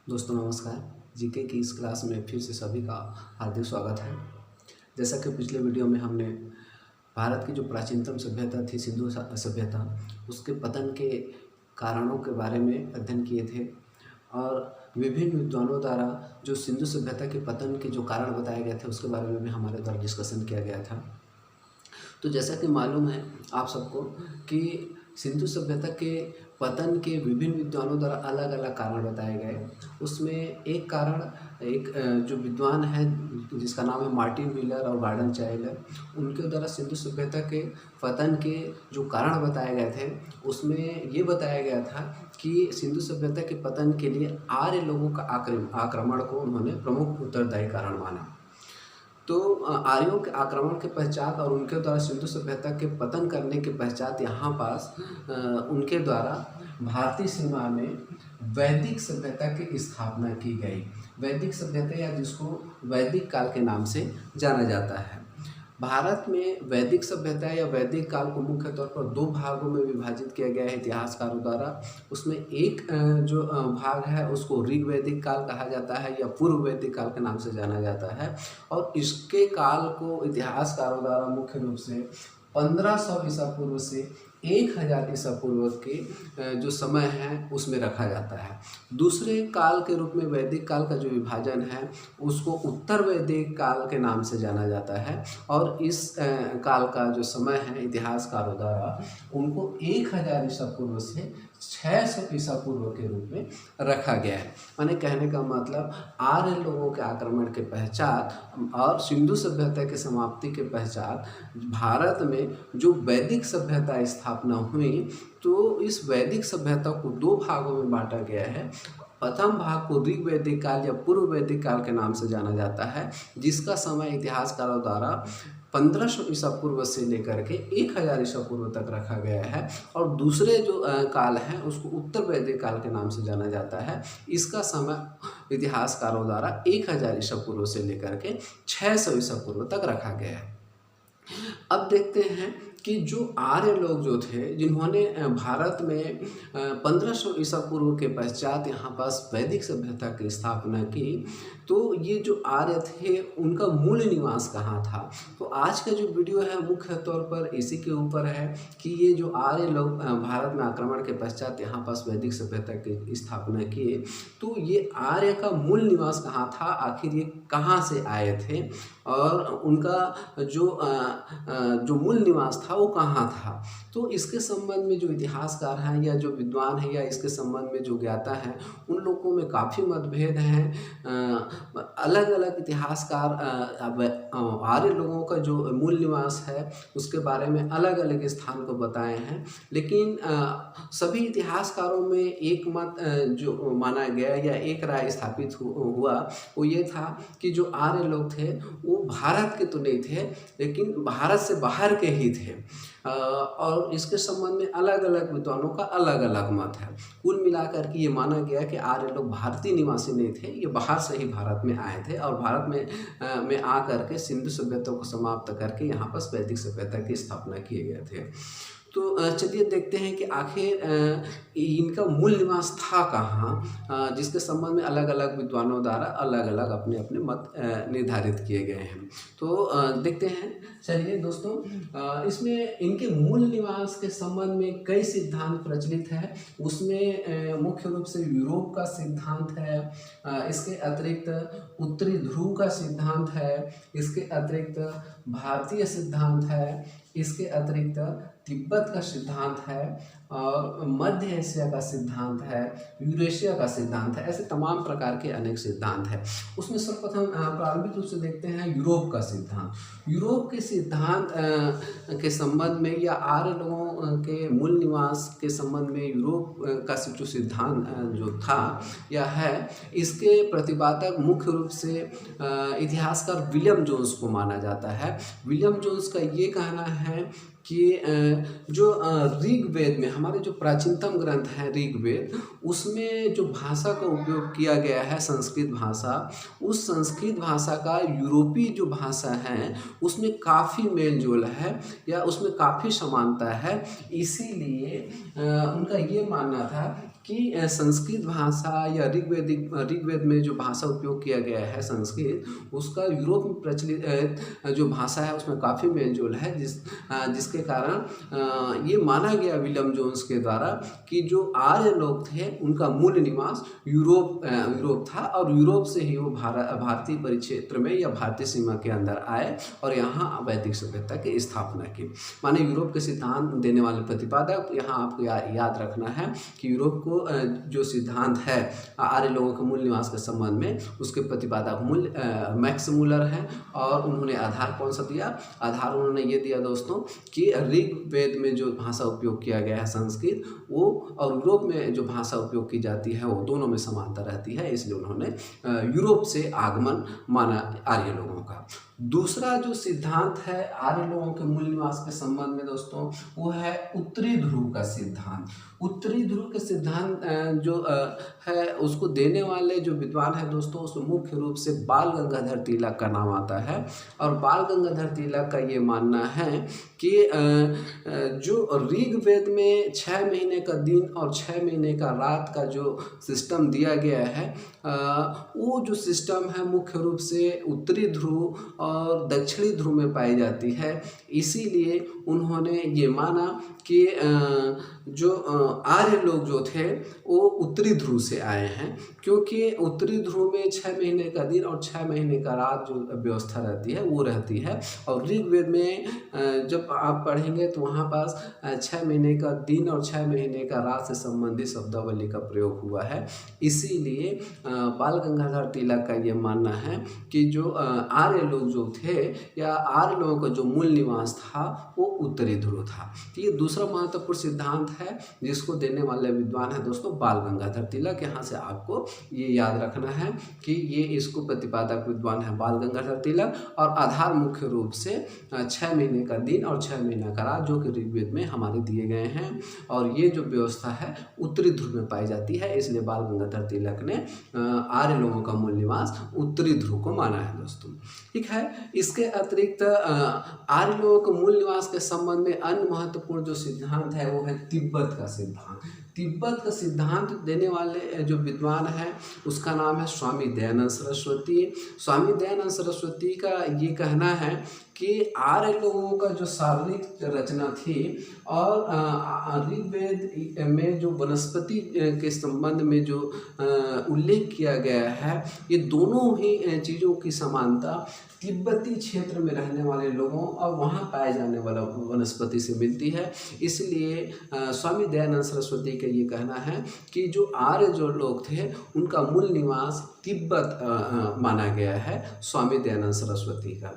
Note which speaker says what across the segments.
Speaker 1: दोस्तों नमस्कार। जीके की इस क्लास में फिर से सभी का हार्दिक स्वागत है। जैसा कि पिछले वीडियो में हमने भारत की जो प्राचीनतम सभ्यता थी सिंधु सभ्यता, उसके पतन के कारणों के बारे में अध्ययन किए थे और विभिन्न विद्वानों द्वारा जो सिंधु सभ्यता के पतन के जो कारण बताए गए थे उसके बारे में भी हमारे द्वारा डिस्कशन किया गया था। तो जैसा कि मालूम है आप सबको कि सिंधु सभ्यता के पतन के विभिन्न विद्वानों द्वारा अलग अलग कारण बताए गए। उसमें एक कारण जो विद्वान है जिसका नाम है मार्टिन व्हीलर और गार्डन चाइल्ड है, उनके द्वारा सिंधु सभ्यता के पतन के जो कारण बताए गए थे उसमें ये बताया गया था कि सिंधु सभ्यता के पतन के लिए आर्य लोगों का आक्रमण को उन्होंने प्रमुख उत्तरदायी कारण माना। तो आर्यों के आक्रमण के पश्चात और उनके द्वारा सिंधु सभ्यता के पतन करने के पश्चात यहाँ पास उनके द्वारा भारतीय सीमा में वैदिक सभ्यता की स्थापना की गई। वैदिक सभ्यता या जिसको वैदिक काल के नाम से जाना जाता है। भारत में वैदिक सभ्यता या वैदिक काल को मुख्य तौर पर दो भागों में विभाजित किया गया है इतिहासकारों द्वारा। उसमें एक जो भाग है उसको ऋग्वैदिक काल कहा जाता है या पूर्व वैदिक काल के नाम से जाना जाता है, और इसके काल को इतिहासकारों द्वारा मुख्य रूप से 1500 ईसा पूर्व से 1000 ईसा पूर्व के जो समय है उसमें रखा जाता है। दूसरे काल के रूप में वैदिक काल का जो विभाजन है उसको उत्तर वैदिक काल के नाम से जाना जाता है, और इस काल का जो समय है इतिहासकारों द्वारा उनको 1000 ईसा पूर्व से 600 ईसा पूर्व के रूप में रखा गया है। माने कहने का मतलब आर्य लोगों के आक्रमण के पश्चात और सिंधु सभ्यता की समाप्ति के पश्चात भारत में जो वैदिक सभ्यता स्थापना हुई, तो इस वैदिक सभ्यता को दो भागों में बांटा गया है। प्रथम भाग को ऋग्वैदिक काल या पूर्व वैदिक काल के नाम से जाना जाता है, जिसका समय इतिहासकारों द्वारा 1500 ईसा पूर्व से लेकर के 1000 ईसा पूर्व तक रखा गया है। और दूसरे जो काल है उसको उत्तर वैदिक काल के नाम से जाना जाता है। इसका समय इतिहासकारों द्वारा 1000 ईसा पूर्व से लेकर के 600 ईसा पूर्व तक रखा गया है। अब देखते हैं कि जो आर्य लोग जो थे जिन्होंने भारत में 1500 ईसा पूर्व के पश्चात यहाँ पास वैदिक सभ्यता की स्थापना की, तो ये जो आर्य थे उनका मूल निवास कहाँ था। तो आज का जो वीडियो है मुख्य तौर पर इसी के ऊपर है कि ये जो आर्य लोग भारत में आक्रमण के पश्चात यहाँ पास वैदिक सभ्यता की स्थापना किए, तो ये आर्य का मूल निवास कहाँ था, आखिर ये कहाँ से आए थे और उनका जो मूल निवास था वो कहाँ था। तो इसके संबंध में जो इतिहासकार हैं या जो विद्वान हैं या इसके संबंध में जो ज्ञाता हैं उन लोगों में काफ़ी मतभेद हैं। अलग अलग इतिहासकार आर्य लोगों का जो मूल निवास है उसके बारे में अलग अलग स्थान को बताए हैं, लेकिन सभी इतिहासकारों में एक मत जो माना गया या एक राय स्थापित हुआ वो ये था कि जो आर्य लोग थे वो भारत के तो नहीं थे लेकिन भारत से बाहर के ही थे। और इसके संबंध में अलग अलग विद्वानों का अलग अलग मत है। कुल मिलाकर के ये माना गया कि आर्य लोग भारतीय निवासी नहीं थे, ये बाहर से ही भारत में आए थे और भारत में आकर के सिंधु सभ्यता को समाप्त करके यहाँ पर वैदिक सभ्यता की स्थापना किए गए थे। तो चलिए देखते हैं कि आखिर इनका मूल निवास था कहाँ, जिसके संबंध में अलग अलग विद्वानों द्वारा अलग अलग अपने अपने मत निर्धारित किए गए हैं। तो देखते हैं। चलिए दोस्तों, इसमें इनके मूल निवास के संबंध में कई सिद्धांत प्रचलित है। उसमें मुख्य रूप से यूरोप का सिद्धांत है, इसके अतिरिक्त उत्तरी ध्रुव का सिद्धांत है, इसके अतिरिक्त भारतीय सिद्धांत है, इसके अतिरिक्त तिब्बत का सिद्धांत है और मध्य एशिया का सिद्धांत है, यूरेशिया का सिद्धांत है। ऐसे तमाम प्रकार के अनेक सिद्धांत हैं। उसमें सर्वप्रथम प्रारंभिक रूप से देखते हैं यूरोप का सिद्धांत। यूरोप के सिद्धांत के संबंध में या आर्य लोगों के मूल निवास के संबंध में यूरोप का जो सिद्धांत जो था या है, इसके प्रतिपादक मुख्य रूप से इतिहासकार विलियम जोन्स को माना जाता है। विलियम जोन्स का ये कहना है कि जो ऋग्वेद में हमारे जो प्राचीनतम ग्रंथ है ऋग्वेद, उसमें जो भाषा का उपयोग किया गया है संस्कृत भाषा, उस संस्कृत भाषा का यूरोपीय जो भाषा है उसमें काफ़ी मेल जोल है या उसमें काफ़ी समानता है। इसीलिए उनका ये मानना था कि संस्कृत भाषा या ऋग्वेद में जो भाषा उपयोग किया गया है संस्कृत, उसका यूरोप में प्रचलित जो भाषा है उसमें काफ़ी मेल जोल है, जिसके कारण ये माना गया विलियम जोन्स के द्वारा कि जो आर्य लोग थे उनका मूल निवास यूरोप था और यूरोप से ही वो भारतीय परिक्षेत्र में या भारतीय सीमा के अंदर आए और यहाँ वैदिक सभ्यता की स्थापना की। माने यूरोप के सिद्धांत देने वाले प्रतिपादक, यहाँ आपको याद रखना है कि यूरोप को जो सिद्धांत है आर्य लोगों के मूल निवास के संबंध में, उसके प्रतिपादक मैक्स मूलर हैं। और उन्होंने आधार कौन सा दिया? आधार उन्होंने ये दिया दोस्तों कि ऋग्वेद में जो भाषा उपयोग किया गया है संस्कृत, वो और यूरोप में जो भाषा उपयोग की जाती है वो दोनों में समानता रहती है, इसलिए उन्होंने यूरोप से आगमन माना आर्य लोगों का। दूसरा जो सिद्धांत है आर्य लोगों के मूल निवास के संबंध में दोस्तों, वो है उत्तरी ध्रुव का सिद्धांत। उत्तरी ध्रुव के सिद्धांत जो है उसको देने वाले जो विद्वान है दोस्तों, उसमें मुख्य रूप से बाल गंगाधर तिलक का नाम आता है। और बाल गंगाधर तिलक का ये मानना है कि जो ऋग्वेद में 6 महीने का दिन और 6 महीने का रात का जो सिस्टम दिया गया है, वो जो सिस्टम है मुख्य रूप से उत्तरी ध्रुव और दक्षिणी ध्रुव में पाई जाती है। इसीलिए उन्होंने ये माना कि जो आर्य लोग जो थे वो उत्तरी ध्रुव से आए हैं, क्योंकि उत्तरी ध्रुव में 6 महीने का दिन और 6 महीने का रात जो व्यवस्था रहती है वो रहती है। और ऋग्वेद में जब आप पढ़ेंगे तो वहाँ पास 6 महीने का दिन और 6 महीने का रात से संबंधित शब्दावली का प्रयोग हुआ है। इसीलिए बाल गंगाधर तिलक का ये मानना है कि जो आर्य लोग जो थे या आर्य लोगों का जो मूल निवास था वो उत्तरी ध्रुव था। तो ये दूसरा महत्वपूर्ण सिद्धांत है जिसको देने वाले विद्वान है दोस्तों बाल गंगाधर तिलक। यहाँ से आपको ये याद रखना है कि ये इसको प्रतिपादक विद्वान है बाल गंगाधर तिलक, और आधार मुख्य रूप से 6 महीने का दिन और 6 महीने का रात जो कि ऋग्वेद में हमारे दिए गए हैं। और ये जो व्यवस्था है उत्तरी ध्रुव में पाई जाती है, इसलिए बाल गंगाधर तिलक ने आर्य लोगों का मूल निवास उत्तरी ध्रुव को माना है दोस्तों। ठीक है, इसके अतिरिक्त आर्य लोगों के मूल निवास के संबंध में अन्य महत्वपूर्ण जो सिद्धांत है वो है तिब्बत का सिद्धांत। तिब्बत का सिद्धांत देने वाले जो विद्वान हैं उसका नाम है स्वामी दयानंद सरस्वती। स्वामी दयानंद सरस्वती का ये कहना है कि आर्य लोगों का जो शारीरिक रचना थी और ऋग्वेद में जो वनस्पति के संबंध में जो उल्लेख किया गया है, ये दोनों ही चीज़ों की समानता तिब्बती क्षेत्र में रहने वाले लोगों और वहाँ पाए जाने वाला वनस्पति से मिलती है। इसलिए स्वामी दयानंद सरस्वती का ये कहना है कि जो आर्य जो लोग थे उनका मूल निवास तिब्बत माना गया है स्वामी दयानंद सरस्वती का,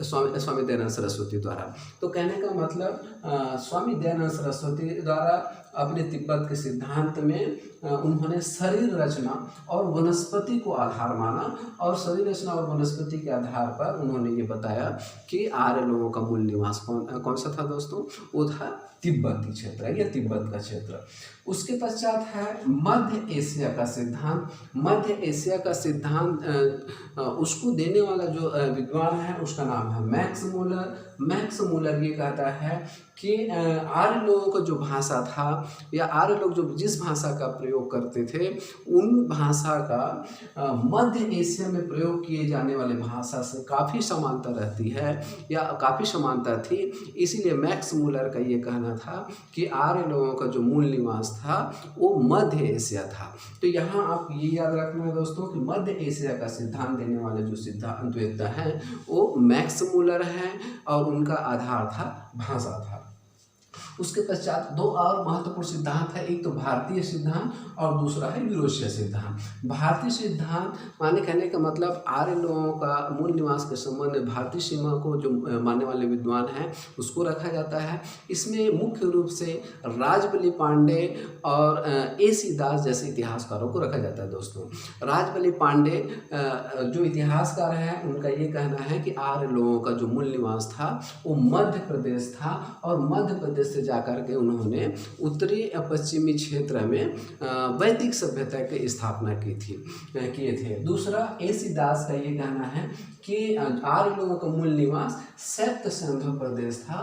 Speaker 1: स्वामी दयानंद सरस्वती द्वारा। तो कहने का मतलब स्वामी दयानंद सरस्वती द्वारा अपने तिब्बत के सिद्धांत में उन्होंने शरीर रचना और वनस्पति को आधार माना, और शरीर रचना और वनस्पति के आधार पर उन्होंने ये बताया कि आर्य लोगों का मूल निवास कौन सा था दोस्तों? वो था तिब्बती क्षेत्र या तिब्बत का क्षेत्र। उसके पश्चात है मध्य एशिया का सिद्धांत। मध्य एशिया का सिद्धांत उसको देने वाला जो विद्वान है उसका नाम है मैक्स मूलर। मैक्स मूलर ये कहता है कि आर्य लोगों का जो भाषा था या आर्य लोग जो जिस भाषा का प्रयोग करते थे उन भाषा का मध्य एशिया में प्रयोग किए जाने वाले भाषा से काफ़ी समानता रहती है या काफ़ी समानता थी। इसीलिए मैक्स मूलर का ये कहना था कि आर्य लोगों का जो मूल निवास था वो मध्य एशिया था। तो यहाँ आप ये याद रखना है दोस्तों कि मध्य एशिया का सिद्धांत देने वाले जो सिद्धांतवेत्ता हैं वो मैक्स मूलर हैं और उनका आधार था भाषा था। उसके पश्चात दो और महत्वपूर्ण सिद्धांत है, एक तो भारतीय सिद्धांत और दूसरा है यूरोपीय सिद्धांत। भारतीय सिद्धांत माने कहने का मतलब आर्य लोगों का मूल निवास के संबंध में भारतीय सीमा को जो मानने वाले विद्वान हैं उसको रखा जाता है। इसमें मुख्य रूप से राजबली पांडे और AC दास जैसे इतिहासकारों को रखा जाता है दोस्तों। राजबली पांडे जो इतिहासकार हैं उनका ये कहना है कि आर्य लोगों का जो मूल निवास था वो मध्य प्रदेश था और मध्य प्रदेश से जाकर के उन्होंने उत्तरी पश्चिमी क्षेत्र में वैदिक सभ्यता की स्थापना किए थे। दूसरा AC दास का ये कहना है कि आर्य लोगों का मूल निवास सप्त सिंधु प्रदेश था,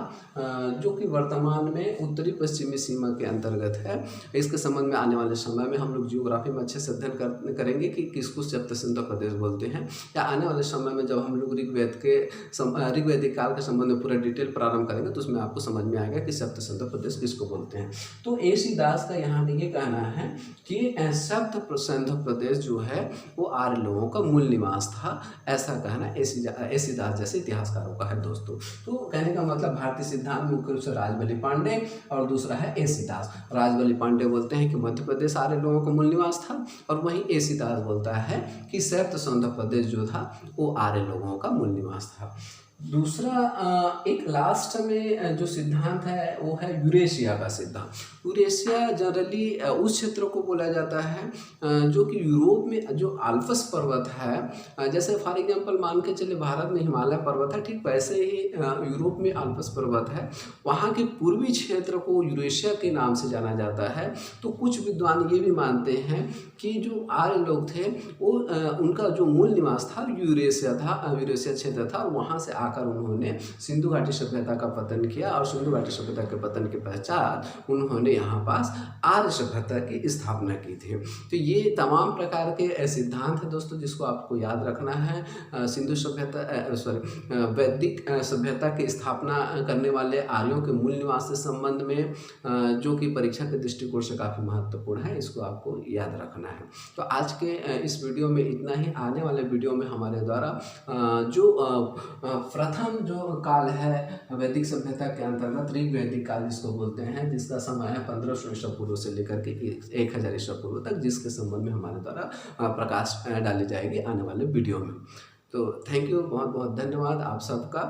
Speaker 1: जो कि वर्तमान में उत्तरी पश्चिमी सीमा के अंतर्गत है। इसके संबंध में आने वाले समय में हम लोग जियोग्राफी में अच्छे से अध्ययन करेंगे कि किसको सप्त सिंधु प्रदेश बोलते हैं, या आने वाले समय में जब हम लोग ऋग्वैदिक काल के संबंध में पूरा डिटेल प्रारंभ करेंगे तो उसमें आपको समझ में आएगा कि सप्त सिंधु प्रदेश किसको बोलते हैं। तो AC दास का यहाँ पे ये कहना है कि सप्त सिंधु प्रदेश जो है वो आर्य लोगों का मूल निवास था, ऐसा कहना AC दास जैसे इतिहासकारों का है दोस्तों। तो कहने का मतलब भारतीय सिद्धांत मुख्य रूप से राजबली पांडे और दूसरा है AC दास। राजबली पांडे बोलते हैं कि मध्य प्रदेश आर्य लोगों का मूल निवास था, और वहीं AC दास बोलता है कि सप्त सिंधु प्रदेश जो था वो आर्य लोगों का मूल निवास था। दूसरा एक लास्ट में जो सिद्धांत है वो है यूरेशिया का सिद्धांत। यूरेशिया जनरली उस क्षेत्र को बोला जाता है जो कि यूरोप में जो आल्प्स पर्वत है, जैसे फॉर एग्जांपल मान के चले भारत में हिमालय पर्वत है, ठीक वैसे ही यूरोप में आल्प्स पर्वत है। वहाँ के पूर्वी क्षेत्र को यूरेशिया के नाम से जाना जाता है। तो कुछ विद्वान ये भी मानते हैं कि जो आर्य लोग थे वो उनका जो मूल निवास था यूरेशिया क्षेत्र था, और वहाँ से आकर उन्होंने सिंधु घाटी सभ्यता का पतन किया, और सिंधु घाटी सभ्यता के पतन के पश्चात उन्होंने यहाँ पास आर्य सभ्यता की स्थापना की थी। तो ये तमाम प्रकार के सिद्धांत है दोस्तों जिसको आपको याद रखना है। सिंधु सभ्यता वैदिक सभ्यता की स्थापना करने वाले आर्यों के मूल निवास के संबंध में जो कि परीक्षा के दृष्टिकोण से काफ़ी महत्वपूर्ण है, इसको आपको याद रखना है। तो आज के इस वीडियो में इतना ही। आने वाले वीडियो में हमारे द्वारा जो प्रथम जो काल है वैदिक सभ्यता के अंतर्गत ऋग्वैदिक काल जिसको बोलते हैं, जिसका समय है 1500 ईसा पूर्व से लेकर के 1000 ईसा पूर्व तक, जिसके संबंध में हमारे द्वारा प्रकाश डाली जाएगी आने वाले वीडियो में। तो थैंक यू, बहुत बहुत धन्यवाद आप सबका।